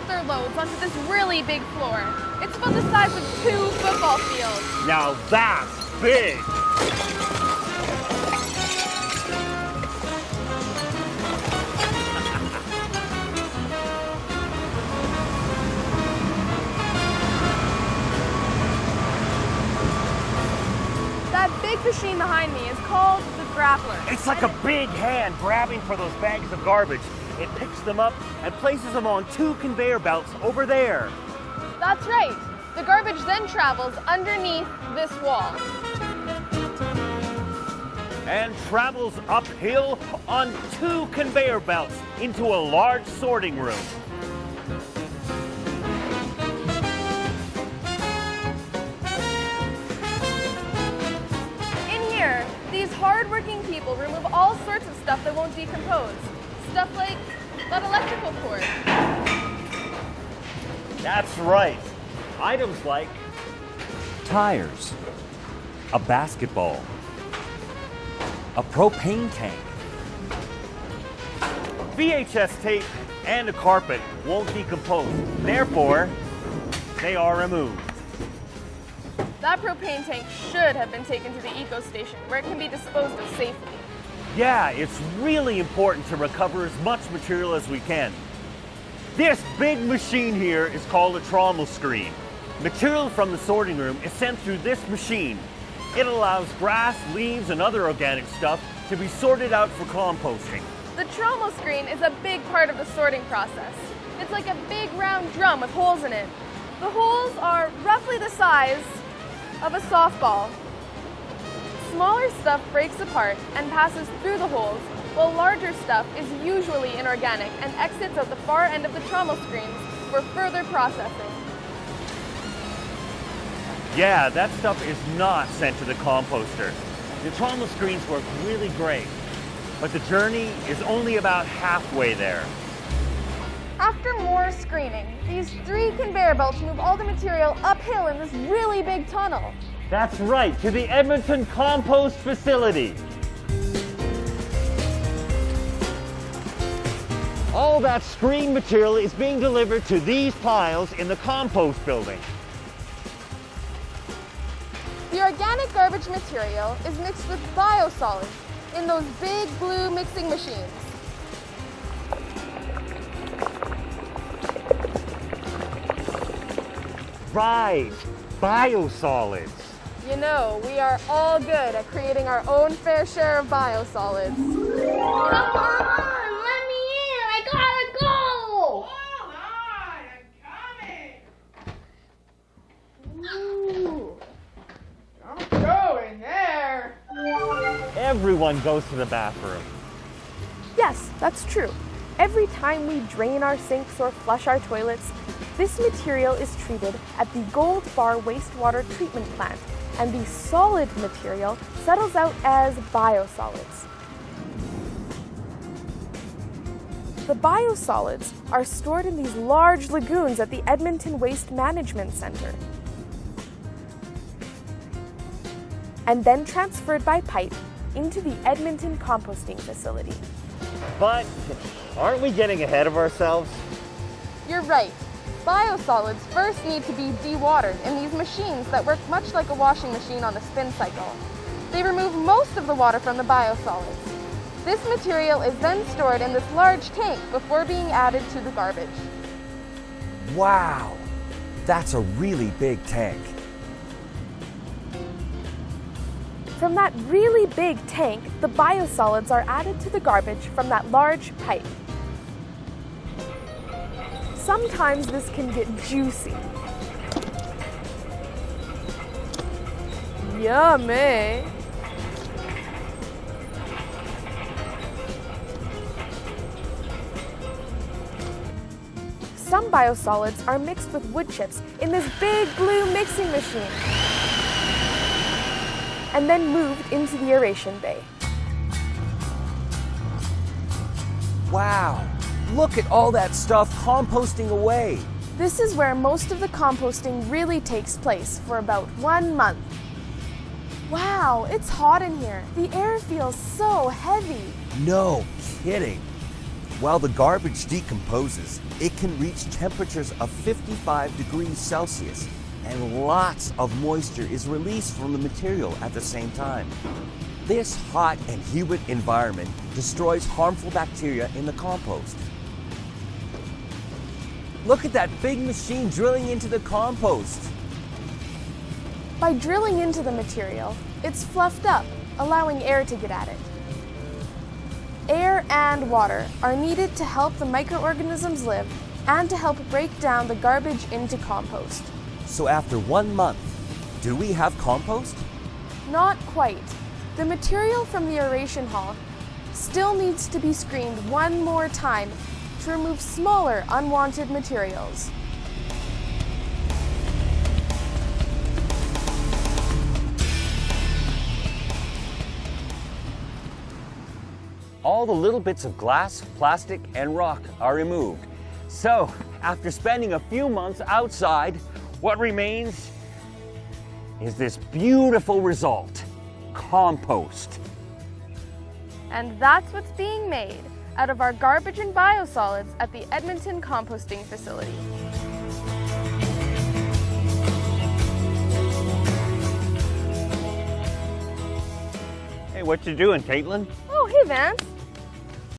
their loads onto this really big floor. It's about the size of 2 football fields. Now that's big! That big machine behind me is called the grappler. It's like a big hand grabbing for those bags of garbage. It picks them up and places them on 2 conveyor belts over there. That's right. The garbage then travels underneath this wall. And travels uphill on 2 conveyor belts into a large sorting room. In here, these hard-working people remove all sorts of stuff that won't decompose. Stuff like that electrical cord. That's right. Items like tires, a basketball, a propane tank, VHS tape, and a carpet won't decompose. Therefore, they are removed. That propane tank should have been taken to the eco station where it can be disposed of safely. Yeah, it's really important to recover as much material as we can. This big machine here is called a trommel screen. Material from the sorting room is sent through this machine. It allows grass, leaves, and other organic stuff to be sorted out for composting. The trommel screen is a big part of the sorting process. It's like a big round drum with holes in it. The holes are roughly the size of a softball. Smaller stuff breaks apart and passes through the holes, while larger stuff is usually inorganic and exits out the far end of the trommel screens for further processing. Yeah, that stuff is not sent to the composter. The trommel screens work really great, but the journey is only about halfway there. After more screening, these 3 conveyor belts move all the material uphill in this really big tunnel. That's right, to the Edmonton Compost Facility. All that screen material is being delivered to these piles in the compost building. The organic garbage material is mixed with biosolids in those big blue mixing machines. Right, biosolids. You know, we are all good at creating our own fair share of biosolids. Come on, let me in. I gotta go. Hold on, I'm coming. Ooh. Don't go in there. Everyone goes to the bathroom. Yes, that's true. Every time we drain our sinks or flush our toilets, this material is treated at the Gold Bar wastewater treatment plant, and the solid material settles out as biosolids. The biosolids are stored in these large lagoons at the Edmonton Waste Management Centre, and then transferred by pipe into the Edmonton composting facility. But aren't we getting ahead of ourselves? You're right. Biosolids first need to be dewatered in these machines that work much like a washing machine on a spin cycle. They remove most of the water from the biosolids. This material is then stored in this large tank before being added to the garbage. Wow, that's a really big tank. From that really big tank, the biosolids are added to the garbage from that large pipe. Sometimes this can get juicy. Yummy! Some biosolids are mixed with wood chips in this big blue mixing machine and then moved into the aeration bay. Wow, look at all that stuff composting away. This is where most of the composting really takes place for about 1 month. Wow, it's hot in here. The air feels so heavy. No kidding. While the garbage decomposes, it can reach temperatures of 55 degrees Celsius, and lots of moisture is released from the material at the same time. This hot and humid environment destroys harmful bacteria in the compost. Look at that big machine drilling into the compost. By drilling into the material, it's fluffed up, allowing air to get at it. Air and water are needed to help the microorganisms live and to help break down the garbage into compost. So after 1 month, do we have compost? Not quite. The material from the aeration hall still needs to be screened one more time to remove smaller unwanted materials. All the little bits of glass, plastic, and rock are removed. So, after spending a few months outside, what remains is this beautiful result, compost. And that's what's being made out of our garbage and biosolids at the Edmonton composting facility. Hey, what you doing, Caitlin? Oh, hey Vance.